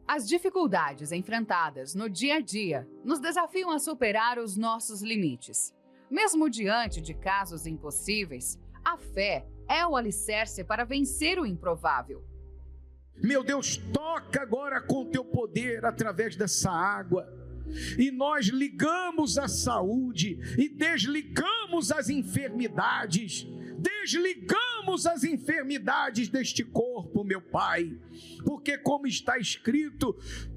As dificuldades enfrentadas no dia a dia nos desafiam a superar os nossos limites. Mesmo diante de casos impossíveis, a fé é o alicerce para vencer o improvável. Meu Deus, toca agora com teu poder através dessa água. E nós ligamos a saúde e desligamos as enfermidades. Desligamos as enfermidades deste corpo, meu Pai. Porque como está escrito,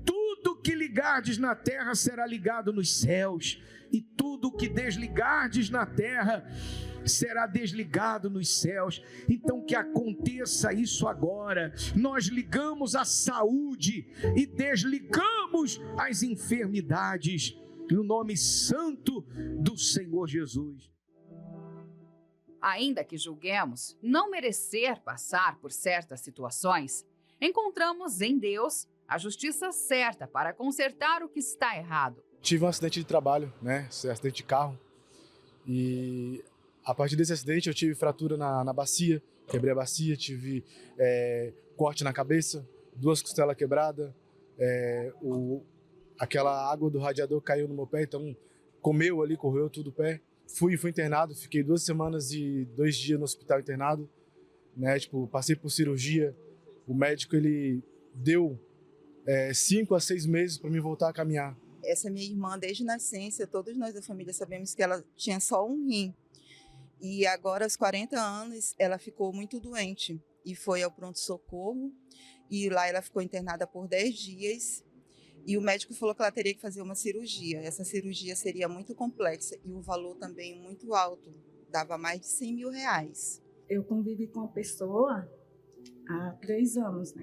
tudo que ligardes na terra será ligado nos céus. E tudo que desligardes na terra será desligado nos céus. Então que aconteça isso agora. Nós ligamos a saúde e desligamos as enfermidades no nome santo do Senhor Jesus. Ainda que julguemos não merecer passar por certas situações, encontramos em Deus a justiça certa para consertar o que está errado. Tive um acidente de trabalho, acidente de carro, e a partir desse acidente eu tive fratura na bacia, quebrei a bacia, tive corte na cabeça, 2 costelas quebradas, aquela água do radiador caiu no meu pé, então comeu ali, correu tudo o pé. Fui internado, fiquei 2 semanas e 2 dias no hospital internado, passei por cirurgia. O médico ele deu 5 a 6 meses para mim voltar a caminhar. Essa minha irmã, desde nascença, todos nós da família sabemos que ela tinha só um rim. E agora, aos 40 anos, ela ficou muito doente e foi ao pronto-socorro. E lá ela ficou internada por 10 dias. E o médico falou que ela teria que fazer uma cirurgia. Essa cirurgia seria muito complexa e o valor também muito alto. Dava mais de 100 mil reais. Eu convivi com uma pessoa há 3 anos,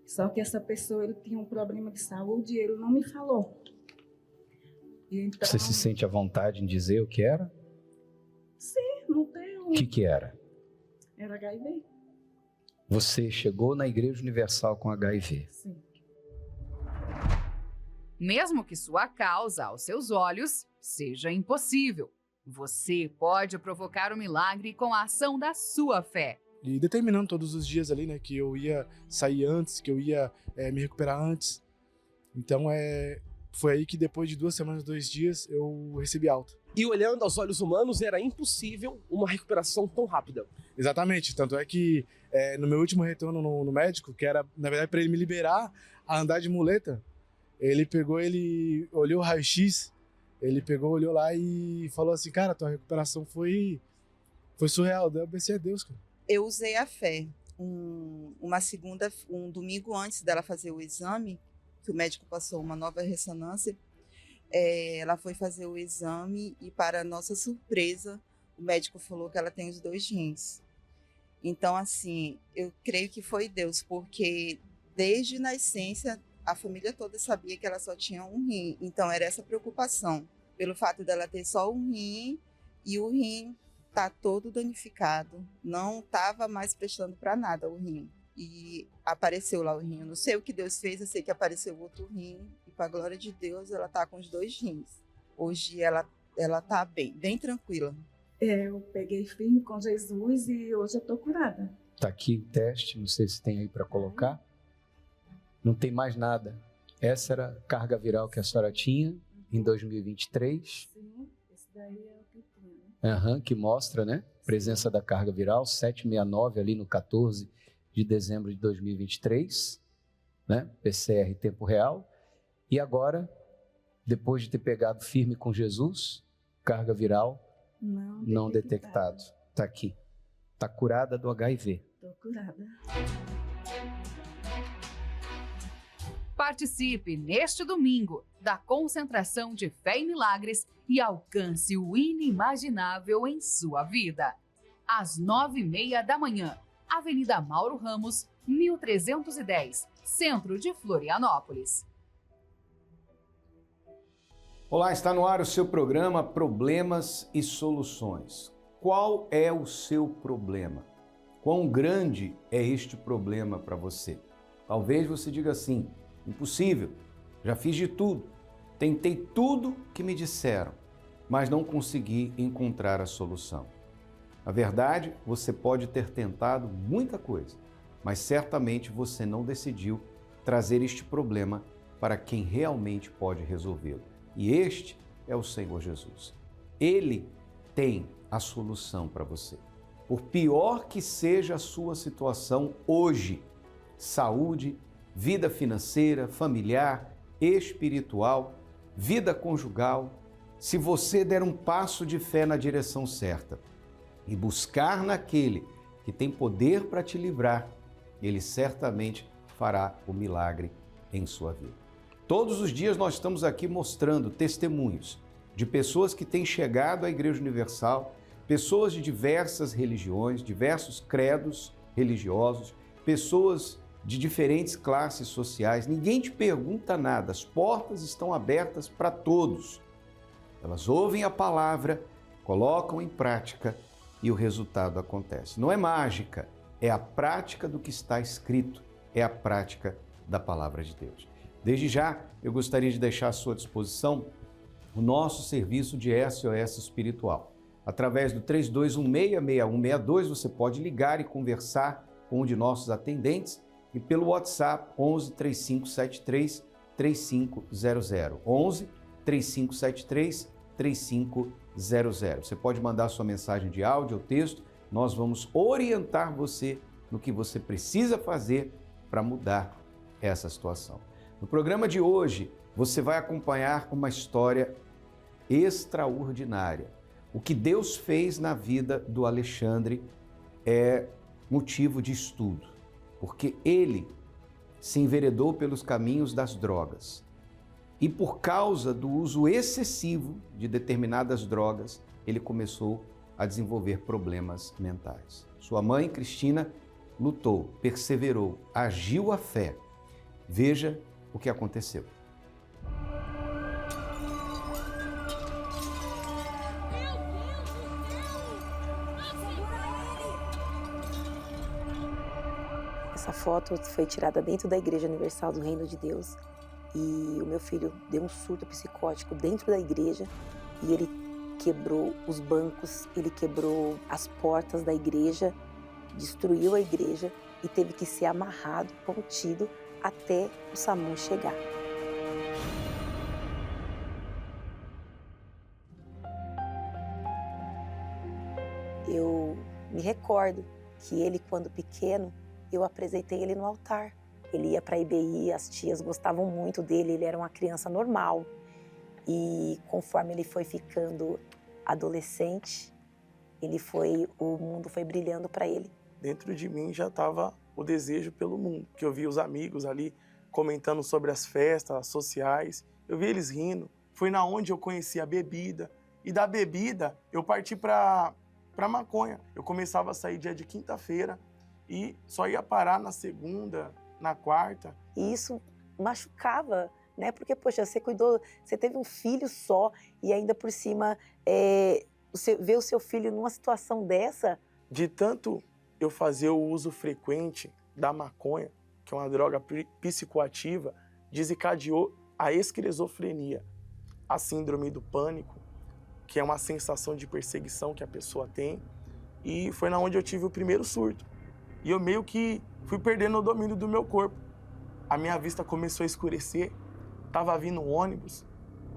Só que essa pessoa ele tinha um problema de saúde e ele não me falou. Então, você se sente à vontade em dizer o que era? Sim, não tenho. O que era? Era HIV. Você chegou na Igreja Universal com HIV? Sim. Mesmo que sua causa, aos seus olhos, seja impossível, você pode provocar o milagre com a ação da sua fé. E determinando todos os dias ali, que eu ia sair antes, que eu ia me recuperar antes. Então foi aí que depois de 2 semanas, 2 dias, eu recebi alta. E olhando aos olhos humanos, era impossível uma recuperação tão rápida. Exatamente, tanto é que no meu último retorno no médico, que era, na verdade, para ele me liberar a andar de muleta, ele olhou o raio-x, olhou lá e falou assim, cara, tua recuperação foi surreal. Daí eu pensei, é Deus, cara. Eu usei a fé. Um domingo antes dela fazer o exame, que o médico passou uma nova ressonância, ela foi fazer o exame e, para nossa surpresa, o médico falou que ela tem os 2 rins. Então, assim, eu creio que foi Deus, porque desde nascença a família toda sabia que ela só tinha um rim. Então, era essa preocupação, pelo fato dela ter só um rim e o rim tá todo danificado, não estava mais prestando para nada o rim. E apareceu lá o rim. Eu não sei o que Deus fez, eu sei que apareceu outro rim. E para a glória de Deus, ela tá com os 2 rins. Hoje ela tá bem tranquila. Eu peguei firme com Jesus e hoje eu tô curada. Tá aqui o teste, não sei se tem aí para colocar. Não tem mais nada. Essa era a carga viral que a senhora tinha em 2023. Sim, esse daí é o que tinha. Que mostra, presença da carga viral, 769 ali no 14 de dezembro de 2023, PCR em tempo real. E agora, depois de ter pegado firme com Jesus, carga viral não detectado. Está aqui. Está curada do HIV. Estou curada. Participe neste domingo da concentração de fé e milagres e alcance o inimaginável em sua vida. Às 9h30 da manhã, Avenida Mauro Ramos, 1310, Centro de Florianópolis. Olá, está no ar o seu programa Problemas e Soluções. Qual é o seu problema? Quão grande é este problema para você? Talvez você diga assim, impossível, já fiz de tudo, tentei tudo que me disseram, mas não consegui encontrar a solução. Na verdade, você pode ter tentado muita coisa, mas certamente você não decidiu trazer este problema para quem realmente pode resolvê-lo. E este é o Senhor Jesus. Ele tem a solução para você. Por pior que seja a sua situação hoje, saúde, vida financeira, familiar, espiritual, vida conjugal, se você der um passo de fé na direção certa e buscar naquele que tem poder para te livrar, ele certamente fará o milagre em sua vida. Todos os dias nós estamos aqui mostrando testemunhos de pessoas que têm chegado à Igreja Universal, pessoas de diversas religiões, diversos credos religiosos, pessoas de diferentes classes sociais. Ninguém te pergunta nada, as portas estão abertas para todos. Elas ouvem a palavra, colocam em prática e o resultado acontece. Não é mágica, é a prática do que está escrito, é a prática da palavra de Deus. Desde já, eu gostaria de deixar à sua disposição o nosso serviço de SOS espiritual. Através do 32166162, você pode ligar e conversar com um de nossos atendentes e pelo WhatsApp 11 3573 3500. 11 3573 3500. Você pode mandar sua mensagem de áudio ou texto, nós vamos orientar você no que você precisa fazer para mudar essa situação. No programa de hoje, você vai acompanhar uma história extraordinária. O que Deus fez na vida do Alexandre é motivo de estudo, porque ele se enveredou pelos caminhos das drogas. E por causa do uso excessivo de determinadas drogas, ele começou a desenvolver problemas mentais. Sua mãe, Cristina, lutou, perseverou, agiu a fé. Veja o que aconteceu. Essa foto foi tirada dentro da Igreja Universal do Reino de Deus e o meu filho deu um surto psicótico dentro da igreja e ele quebrou os bancos, ele quebrou as portas da igreja, destruiu a igreja e teve que ser amarrado, contido até o SAMU chegar. Eu me recordo que ele, quando pequeno, eu apresentei ele no altar. Ele ia para a IBI, as tias gostavam muito dele, ele era uma criança normal. E conforme ele foi ficando adolescente, o mundo foi brilhando para ele. Dentro de mim já estava o desejo pelo mundo, que eu via os amigos ali comentando sobre as festas sociais, eu vi eles rindo. Foi na onde eu conheci a bebida, e da bebida eu parti para maconha. Eu começava a sair dia de quinta-feira e só ia parar na segunda, na quarta. E isso machucava, né? Porque, poxa, você teve um filho só e ainda por cima você vê o seu filho numa situação dessa. De tanto eu fazer o uso frequente da maconha, que é uma droga psicoativa, desencadeou a esquizofrenia, a síndrome do pânico, que é uma sensação de perseguição que a pessoa tem, e foi na onde eu tive o primeiro surto. E eu meio que fui perdendo o domínio do meu corpo. A minha vista começou a escurecer, tava vindo um ônibus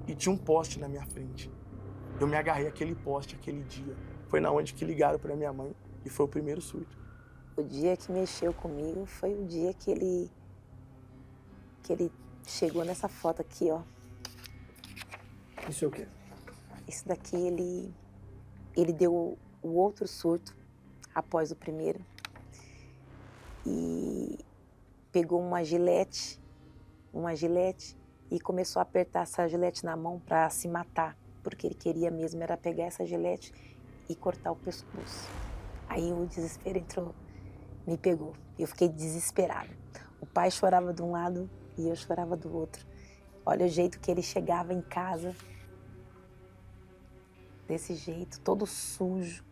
e tinha um poste na minha frente. Eu me agarrei àquele poste aquele dia. Foi na onde que ligaram para minha mãe e foi o primeiro surto. O dia que mexeu comigo foi o dia que ele chegou nessa foto aqui, ó. Isso é o quê? Isso daqui ele deu o outro surto após o primeiro e pegou uma gilete e começou a apertar essa gilete na mão para se matar, porque ele queria mesmo era pegar essa gilete e cortar o pescoço. Aí o desespero entrou, me pegou. Eu fiquei desesperada. O pai chorava de um lado e eu chorava do outro. Olha o jeito que ele chegava em casa, desse jeito, todo sujo,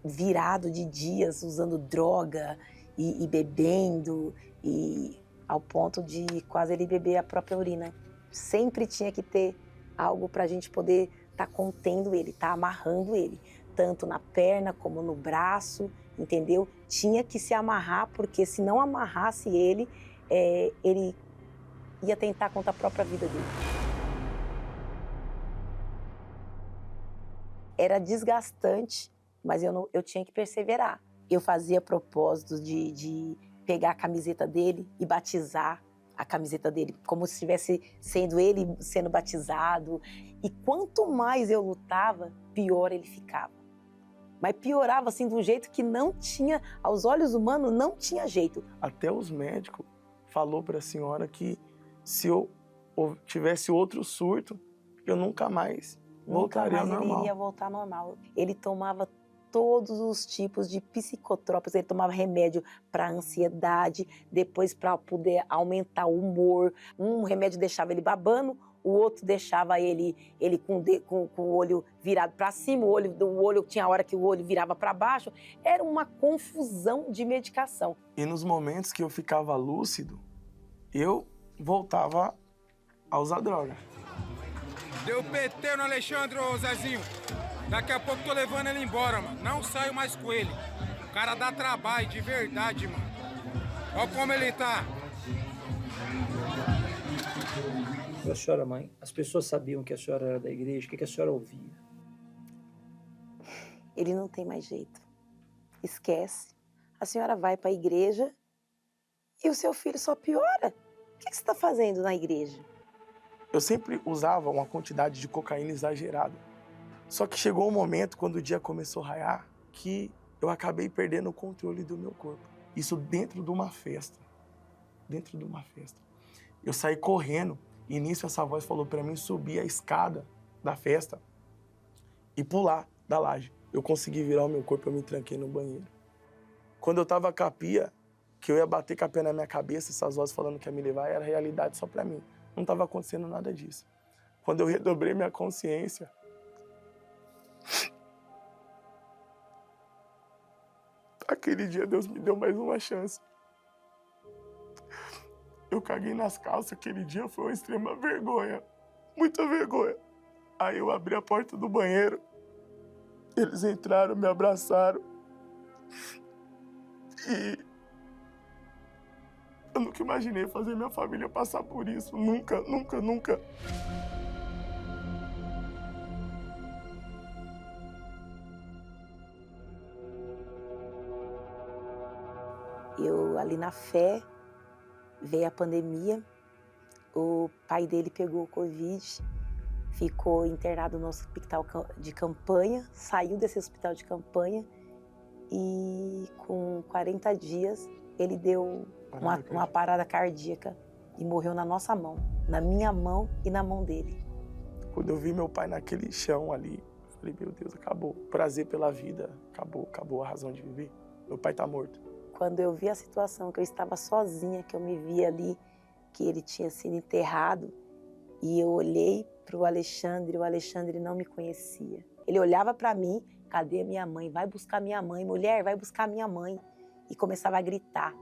virado de dias, usando droga e bebendo, e ao ponto de quase ele beber a própria urina. Sempre tinha que ter algo para a gente poder estar contendo ele, estar amarrando ele, tanto na perna como no braço, entendeu? Tinha que se amarrar, porque se não amarrasse ele, ele ia tentar contra a própria vida dele. Era desgastante, mas eu tinha que perseverar. Eu fazia propósitos de pegar a camiseta dele e batizar a camiseta dele, como se estivesse sendo ele sendo batizado. E quanto mais eu lutava, pior ele ficava. Mas piorava assim de um jeito que não tinha, aos olhos humanos, não tinha jeito. Até os médicos falou para a senhora que se eu tivesse outro surto, eu nunca mais voltaria ao normal. Ele iria voltar ao normal. Ele tomava todos os tipos de psicotrópicos, ele tomava remédio para ansiedade, depois para poder aumentar o humor. Um remédio deixava ele babando, o outro deixava ele com o olho virado para cima, o olho tinha hora que o olho virava para baixo. Era uma confusão de medicação. E nos momentos que eu ficava lúcido, eu voltava a usar droga. Deu PT no Alexandre, ô Zezinho. Daqui a pouco tô levando ele embora, mano. Não saio mais com ele. O cara dá trabalho, de verdade, mano. Olha como ele tá. A senhora, mãe, as pessoas sabiam que a senhora era da igreja, o que a senhora ouvia? Ele não tem mais jeito. Esquece. A senhora vai para a igreja e o seu filho só piora. O que você está fazendo na igreja? Eu sempre usava uma quantidade de cocaína exagerada. Só que chegou um momento, quando o dia começou a raiar, que eu acabei perdendo o controle do meu corpo. Isso dentro de uma festa. Dentro de uma festa. Eu saí correndo e nisso essa voz falou para mim subir a escada da festa e pular da laje. Eu consegui virar o meu corpo, eu me tranquei no banheiro. Quando eu tava com a pia, que eu ia bater com a pia na minha cabeça, essas vozes falando que ia me levar, era realidade só para mim. Não estava acontecendo nada disso. Quando eu redobrei minha consciência, aquele dia Deus me deu mais uma chance. Eu caguei nas calças, aquele dia foi uma extrema vergonha, muita vergonha. Aí eu abri a porta do banheiro, eles entraram, me abraçaram e eu nunca imaginei fazer minha família passar por isso, nunca, nunca, nunca. Eu, ali na fé, veio a pandemia, o pai dele pegou o Covid, ficou internado no hospital de campanha, saiu desse hospital de campanha e com 40 dias ele deu uma parada cardíaca e morreu na nossa mão, na minha mão e na mão dele. Quando eu vi meu pai naquele chão ali, eu falei, meu Deus, acabou. Prazer pela vida, acabou a razão de viver. Meu pai tá morto. Quando eu vi a situação, que eu estava sozinha, que eu me vi ali, que ele tinha sido enterrado, e eu olhei para o Alexandre não me conhecia. Ele olhava para mim, cadê minha mãe? Vai buscar minha mãe, mulher, vai buscar minha mãe. E começava a gritar.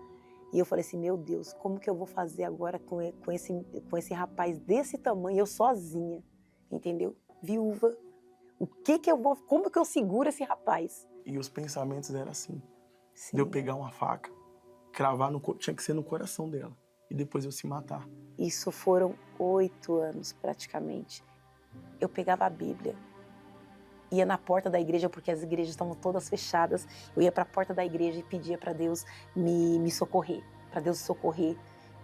E eu falei assim, meu Deus, como que eu vou fazer agora com esse rapaz desse tamanho, eu sozinha, entendeu? Viúva. Como que eu seguro esse rapaz? E os pensamentos eram assim. Sim. De eu pegar uma faca, cravar tinha que ser no coração dela. E depois eu se matar. Isso foram 8 anos, praticamente. Eu pegava a Bíblia, ia na porta da igreja, porque as igrejas estavam todas fechadas. Eu ia para a porta da igreja e pedia para Deus me socorrer, para Deus socorrer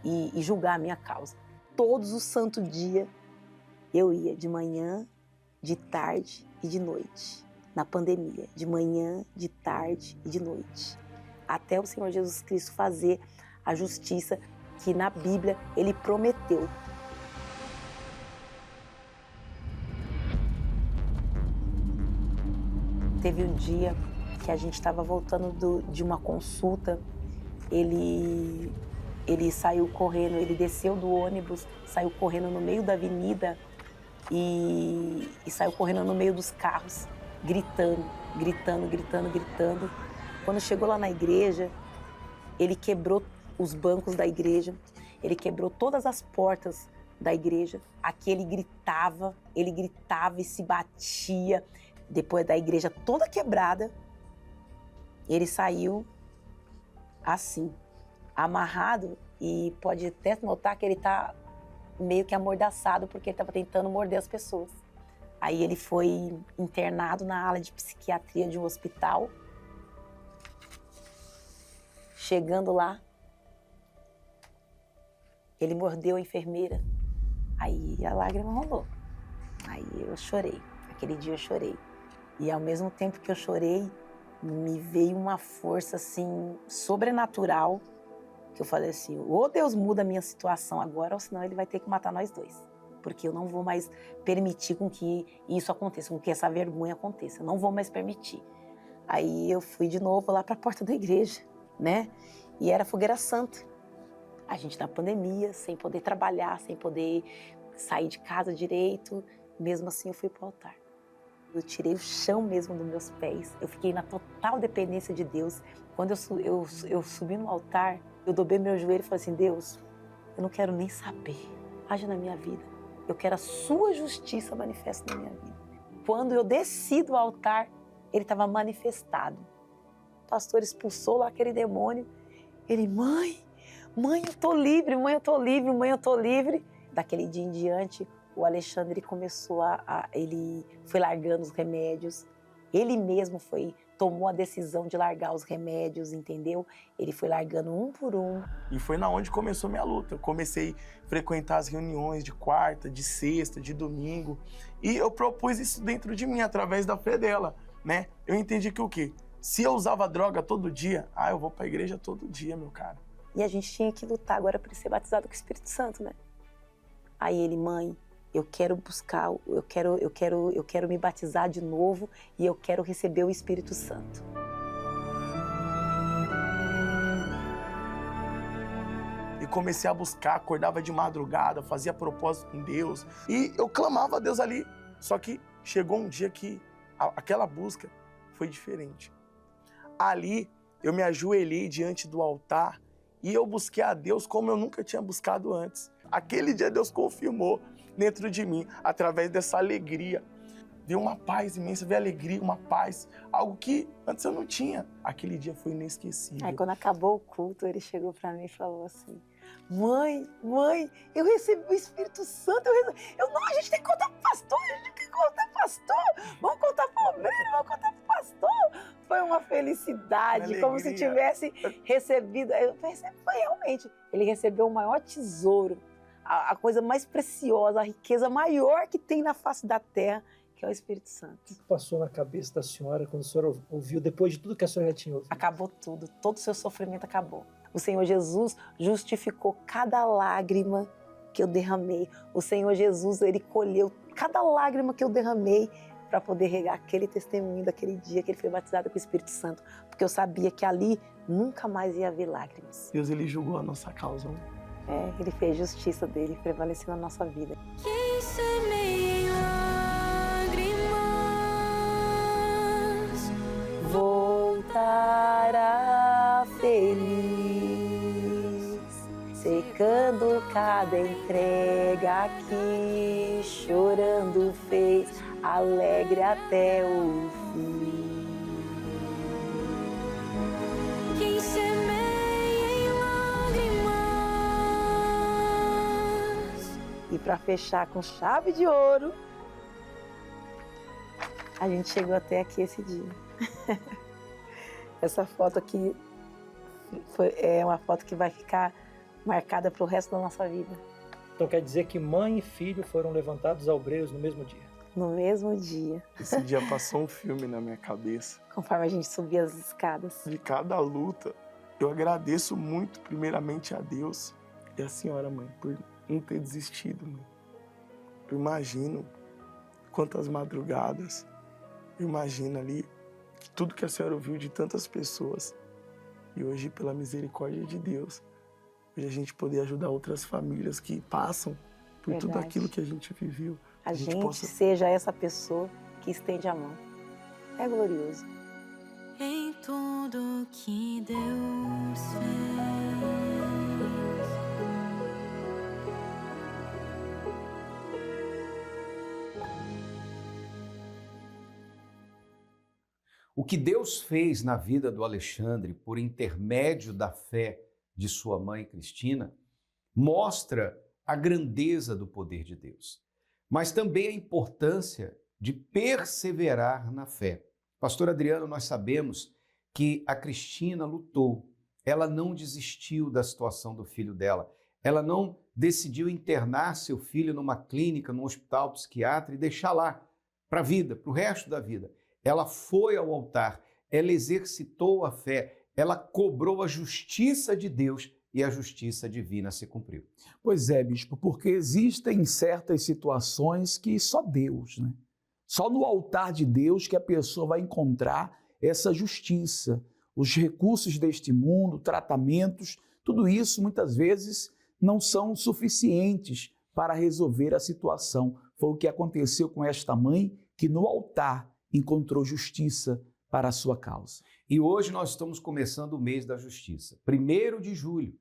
e julgar a minha causa. Todos os santos dias eu ia, de manhã, de tarde e de noite. Na pandemia, de manhã, de tarde e de noite. Até o Senhor Jesus Cristo fazer a justiça que na Bíblia Ele prometeu. Teve um dia que a gente estava voltando de uma consulta, ele saiu correndo, ele desceu do ônibus, saiu correndo no meio da avenida e saiu correndo no meio dos carros, gritando. Quando chegou lá na igreja, ele quebrou os bancos da igreja, ele quebrou todas as portas da igreja. Aqui ele gritava e se batia. Depois da igreja toda quebrada, ele saiu assim, amarrado E pode até notar que ele está meio que amordaçado porque ele estava tentando morder as pessoas. Aí ele foi internado na ala de psiquiatria de um hospital. Chegando lá, ele mordeu a enfermeira. Aí a lágrima rolou. Aí eu chorei. Aquele dia eu chorei. E ao mesmo tempo que eu chorei, me veio uma força assim sobrenatural, que eu falei assim, ou Deus muda a minha situação agora, ou senão ele vai ter que matar nós dois. Porque eu não vou mais permitir com que isso aconteça, com que essa vergonha aconteça. Eu não vou mais permitir. Aí eu fui de novo lá para a porta da igreja, né? E era fogueira santa. A gente na pandemia, sem poder trabalhar, sem poder sair de casa direito. Mesmo assim eu fui para o altar. Eu tirei o chão mesmo dos meus pés. Eu fiquei na total dependência de Deus. Quando eu subi no altar, eu dobrei meu joelho e falei assim, Deus, eu não quero nem saber. Age na minha vida. Eu quero a sua justiça manifesta na minha vida. Quando eu desci do altar, ele estava manifestado. O pastor expulsou lá aquele demônio. Ele, mãe, eu tô livre, mãe, eu tô livre, mãe, eu tô livre. Daquele dia em diante, o Alexandre começou ele foi largando os remédios. Ele mesmo tomou a decisão de largar os remédios, entendeu? Ele foi largando um por um. E foi na onde começou minha luta. Eu comecei a frequentar as reuniões de quarta, de sexta, de domingo. E eu propus isso dentro de mim, através da fé dela, né? Eu entendi que o quê? Se eu usava droga todo dia, eu vou pra igreja todo dia, meu cara. E a gente tinha que lutar agora para ser batizado com o Espírito Santo, né? Aí ele, mãe, eu quero buscar, eu quero me batizar de novo e eu quero receber o Espírito Santo. E comecei a buscar, acordava de madrugada, fazia propósito com Deus. E eu clamava a Deus ali. Só que chegou um dia que aquela busca foi diferente. Ali eu me ajoelhei diante do altar e eu busquei a Deus como eu nunca tinha buscado antes. Aquele dia Deus confirmou dentro de mim, através dessa alegria. Veio uma paz imensa, veio alegria, uma paz, algo que antes eu não tinha. Aquele dia foi inesquecível. Aí quando acabou o culto, ele chegou para mim e falou assim, mãe, eu recebi o Espírito Santo, não, a gente tem que contar pro pastor, vamos contar pro obreiro, vamos contar pro pastor. Foi uma felicidade, como se tivesse recebido, foi realmente, ele recebeu o maior tesouro, a coisa mais preciosa, a riqueza maior que tem na face da terra, que é o Espírito Santo. O que passou na cabeça da senhora quando a senhora ouviu, depois de tudo que a senhora já tinha ouvido? Acabou tudo, todo o seu sofrimento acabou. O Senhor Jesus justificou cada lágrima que eu derramei. O Senhor Jesus, ele colheu cada lágrima que eu derramei para poder regar aquele testemunho daquele dia que ele foi batizado com o Espírito Santo. Porque eu sabia que ali nunca mais ia haver lágrimas. Deus, ele julgou a nossa causa. Ele fez justiça dele, prevaleceu na nossa vida. Quem semeia lágrimas voltará feliz, secando cada entrega que chorando fez, alegre até o fim. Quem semeia E para fechar com chave de ouro, a gente chegou até aqui esse dia. Essa foto aqui é uma foto que vai ficar marcada para o resto da nossa vida. Então quer dizer que mãe e filho foram levantados a obreiros no mesmo dia? No mesmo dia. Esse dia passou um filme na minha cabeça. Conforme a gente subia as escadas. De cada luta, eu agradeço muito, primeiramente, a Deus e a senhora, mãe, por não ter desistido, mãe. Eu imagino quantas madrugadas, eu imagino ali tudo que a senhora ouviu de tantas pessoas. E hoje, pela misericórdia de Deus, hoje a gente poder ajudar outras famílias que passam por tudo aquilo que a gente viveu. A gente seja essa pessoa que estende a mão. É glorioso. Em tudo que Deus fez. O que Deus fez na vida do Alexandre por intermédio da fé de sua mãe Cristina mostra a grandeza do poder de Deus, mas também a importância de perseverar na fé. Pastor Adriano, nós sabemos que a Cristina lutou, ela não desistiu da situação do filho dela, ela não decidiu internar seu filho numa clínica, num hospital psiquiátrico e deixar lá para a vida, para o resto da vida. Ela foi ao altar, ela exercitou a fé, ela cobrou a justiça de Deus e a justiça divina se cumpriu. Pois é, bispo, porque existem certas situações que só Deus, né? Só no altar de Deus que a pessoa vai encontrar essa justiça. Os recursos deste mundo, tratamentos, tudo isso muitas vezes não são suficientes para resolver a situação. Foi o que aconteceu com esta mãe que no altar encontrou justiça para a sua causa. E hoje nós estamos começando o mês da justiça, 1º de julho.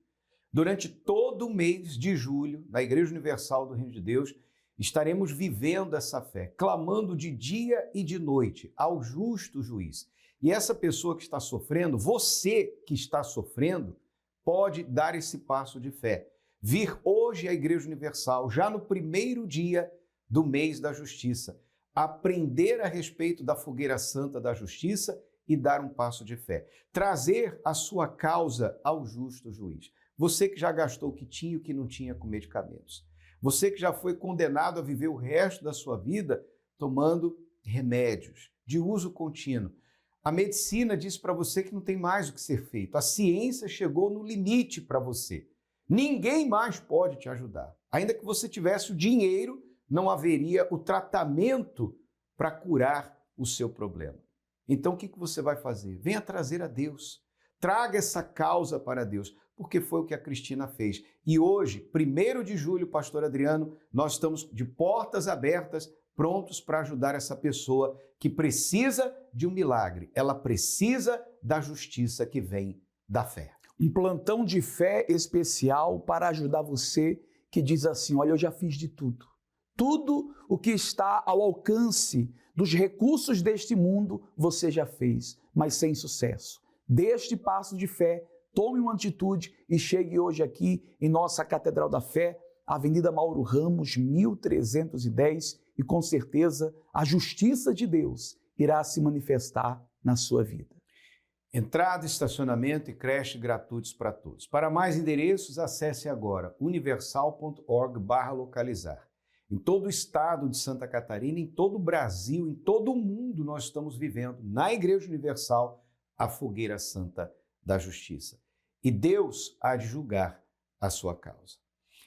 Durante todo o mês de julho, na Igreja Universal do Reino de Deus, estaremos vivendo essa fé, clamando de dia e de noite ao justo juiz. E essa pessoa que está sofrendo, você que está sofrendo, pode dar esse passo de fé. Vir hoje à Igreja Universal, já no 1º dia do mês da justiça, aprender a respeito da fogueira santa da justiça e dar um passo de fé. Trazer a sua causa ao justo juiz. Você que já gastou o que tinha e o que não tinha com medicamentos. Você que já foi condenado a viver o resto da sua vida tomando remédios de uso contínuo. A medicina diz para você que não tem mais o que ser feito. A ciência chegou no limite para você. Ninguém mais pode te ajudar. Ainda que você tivesse o dinheiro, não haveria o tratamento para curar o seu problema. Então, o que você vai fazer? Venha trazer a Deus. Traga essa causa para Deus, porque foi o que a Cristina fez. E hoje, 1º de julho, pastor Adriano, nós estamos de portas abertas, prontos para ajudar essa pessoa que precisa de um milagre. Ela precisa da justiça que vem da fé. Um plantão de fé especial para ajudar você que diz assim, olha, eu já fiz de tudo. Tudo o que está ao alcance dos recursos deste mundo, você já fez, mas sem sucesso. Dê este passo de fé, tome uma atitude e chegue hoje aqui em nossa Catedral da Fé, Avenida Mauro Ramos, 1310, e com certeza a justiça de Deus irá se manifestar na sua vida. Entrada, estacionamento e creche gratuitos para todos. Para mais endereços, acesse agora universal.org/localizar. Em todo o estado de Santa Catarina, em todo o Brasil, em todo o mundo, nós estamos vivendo na Igreja Universal a fogueira santa da justiça. E Deus há de julgar a sua causa.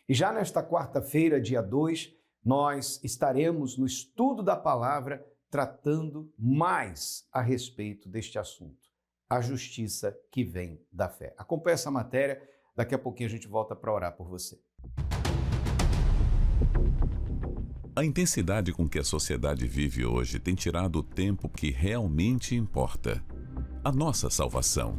E já nesta quarta-feira, dia 2, nós estaremos no estudo da palavra tratando mais a respeito deste assunto, a justiça que vem da fé. Acompanhe essa matéria, daqui a pouquinho a gente volta para orar por você. A intensidade com que a sociedade vive hoje tem tirado o tempo que realmente importa: a nossa salvação.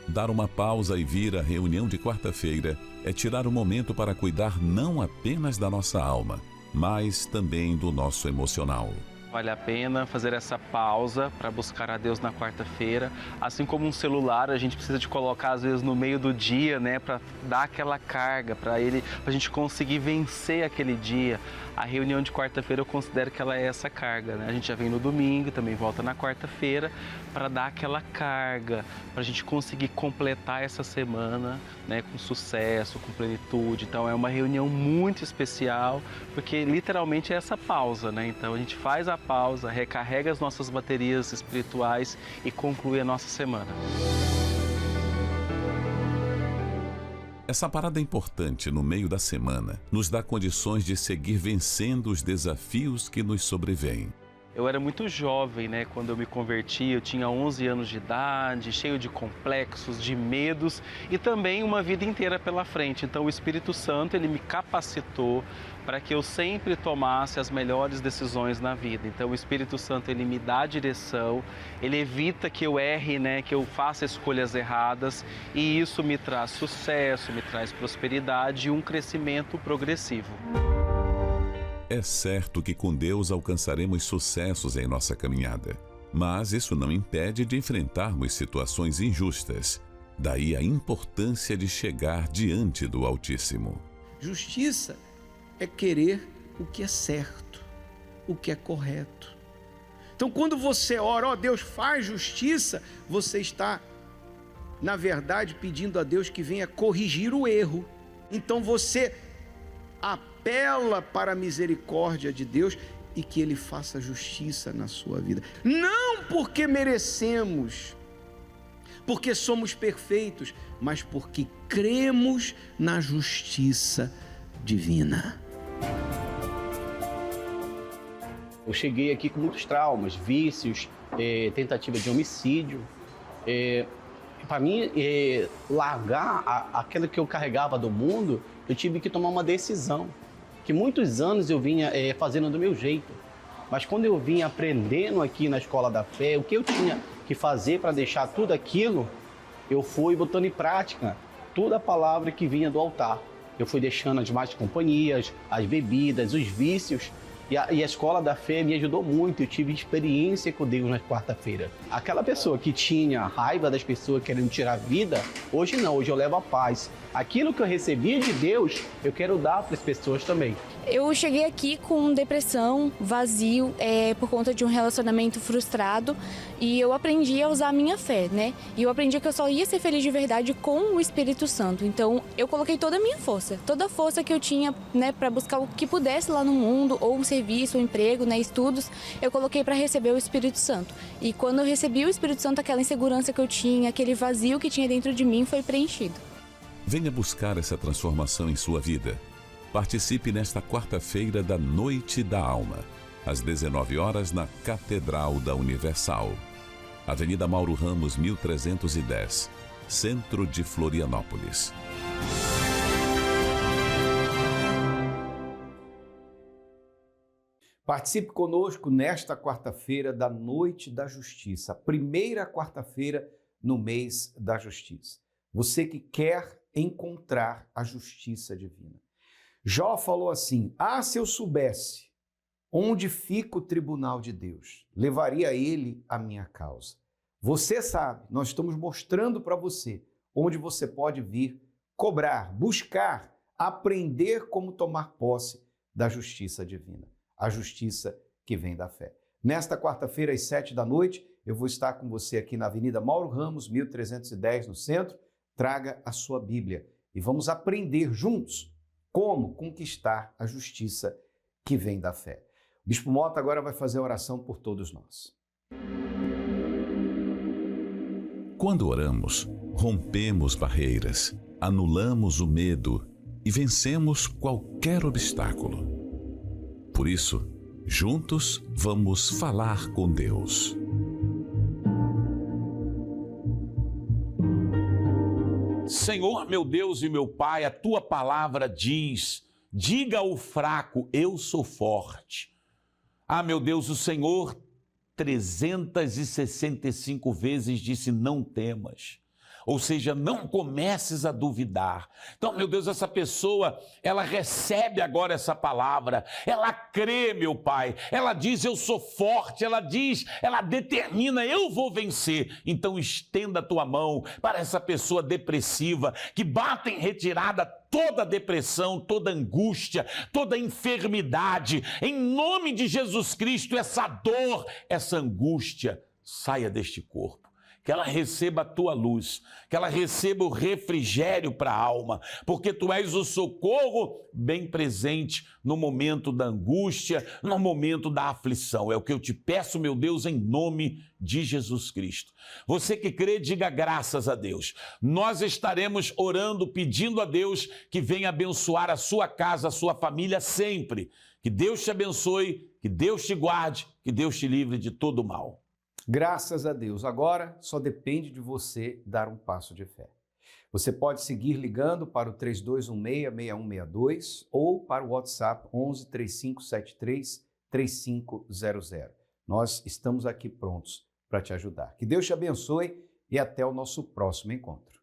Dar uma pausa e vir à reunião de quarta-feira é tirar um momento para cuidar não apenas da nossa alma, mas também do nosso emocional. Vale a pena fazer essa pausa para buscar a Deus na quarta-feira. Assim como um celular, a gente precisa de colocar às vezes no meio do dia, né, para dar aquela carga para a gente conseguir vencer aquele dia. A reunião de quarta-feira eu considero que ela é essa carga, né? A gente já vem no domingo, também volta na quarta-feira para dar aquela carga, para a gente conseguir completar essa semana, né, com sucesso, com plenitude. Então é uma reunião muito especial, porque literalmente é essa pausa, né? Então a gente faz a pausa, recarrega as nossas baterias espirituais e conclui a nossa semana. Essa parada importante no meio da semana nos dá condições de seguir vencendo os desafios que nos sobrevêm. Eu era muito jovem, né, quando eu me converti, eu tinha 11 anos de idade, cheio de complexos, de medos e também uma vida inteira pela frente. Então o Espírito Santo, ele me capacitou para que eu sempre tomasse as melhores decisões na vida. Então o Espírito Santo, ele me dá a direção, ele evita que eu erre, né, que eu faça escolhas erradas, e isso me traz sucesso, me traz prosperidade e um crescimento progressivo. É certo que com Deus alcançaremos sucessos em nossa caminhada. Mas isso não impede de enfrentarmos situações injustas. Daí a importância de chegar diante do Altíssimo. Justiça é querer o que é certo, o que é correto. Então, quando você ora, ó Deus, faz justiça, você está, na verdade, pedindo a Deus que venha corrigir o erro. Então, você apela para a misericórdia de Deus e que Ele faça justiça na sua vida. Não porque merecemos, porque somos perfeitos, mas porque cremos na justiça divina. Eu cheguei aqui com muitos traumas, vícios, tentativa de homicídio. Para mim, largar aquilo que eu carregava do mundo, eu tive que tomar uma decisão. Que muitos anos eu vinha fazendo do meu jeito. Mas quando eu vim aprendendo aqui na Escola da Fé, o que eu tinha que fazer para deixar tudo aquilo, eu fui botando em prática toda a palavra que vinha do altar. Eu fui deixando as más companhias, as bebidas, os vícios. E a Escola da Fé me ajudou muito, eu tive experiência com Deus na quarta-feira. Aquela pessoa que tinha raiva das pessoas querendo tirar a vida, hoje não, hoje eu levo a paz. Aquilo que eu recebi de Deus, eu quero dar para as pessoas também. Eu cheguei aqui com depressão, vazio, por conta de um relacionamento frustrado, e eu aprendi a usar a minha fé, né? E eu aprendi que eu só ia ser feliz de verdade com o Espírito Santo. Então, eu coloquei toda a minha força, toda a força que eu tinha, né, para buscar o que pudesse lá no mundo, ou um serviço, um emprego, né, estudos, eu coloquei para receber o Espírito Santo. E quando eu recebi o Espírito Santo, aquela insegurança que eu tinha, aquele vazio que tinha dentro de mim foi preenchido. Venha buscar essa transformação em sua vida. Participe nesta quarta-feira da Noite da Alma, às 19 horas na Catedral da Universal. Avenida Mauro Ramos, 1310, Centro de Florianópolis. Participe conosco nesta quarta-feira da Noite da Justiça, a primeira quarta-feira no mês da Justiça. Você que quer encontrar a justiça divina. Jó falou assim: se eu soubesse onde fica o tribunal de Deus, levaria ele a minha causa. Você sabe, nós estamos mostrando para você onde você pode vir cobrar, buscar, aprender como tomar posse da justiça divina, a justiça que vem da fé. Nesta quarta-feira, às 7 da noite, eu vou estar com você aqui na Avenida Mauro Ramos, 1310, no centro. Traga a sua Bíblia e vamos aprender juntos como conquistar a justiça que vem da fé. O Bispo Mota agora vai fazer a oração por todos nós. Quando oramos, rompemos barreiras, anulamos o medo e vencemos qualquer obstáculo. Por isso, juntos vamos falar com Deus. Senhor, meu Deus e meu Pai, a Tua palavra diz: diga ao fraco, eu sou forte. Meu Deus, o Senhor 365 vezes disse: não temas. Ou seja, não comeces a duvidar. Então, meu Deus, essa pessoa, ela recebe agora essa palavra, ela crê, meu Pai, ela diz: eu sou forte, ela diz, ela determina: eu vou vencer. Então, estenda a tua mão para essa pessoa depressiva, que bata em retirada toda depressão, toda angústia, toda enfermidade. Em nome de Jesus Cristo, essa dor, essa angústia, saia deste corpo. Que ela receba a tua luz, que ela receba o refrigério para a alma, porque tu és o socorro bem presente no momento da angústia, no momento da aflição. É o que eu te peço, meu Deus, em nome de Jesus Cristo. Você que crê, diga graças a Deus. Nós estaremos orando, pedindo a Deus que venha abençoar a sua casa, a sua família sempre. Que Deus te abençoe, que Deus te guarde, que Deus te livre de todo mal. Graças a Deus. Agora só depende de você dar um passo de fé. Você pode seguir ligando para o 3216-6162 ou para o WhatsApp 11 3573 3500. Nós estamos aqui prontos para te ajudar. Que Deus te abençoe e até o nosso próximo encontro.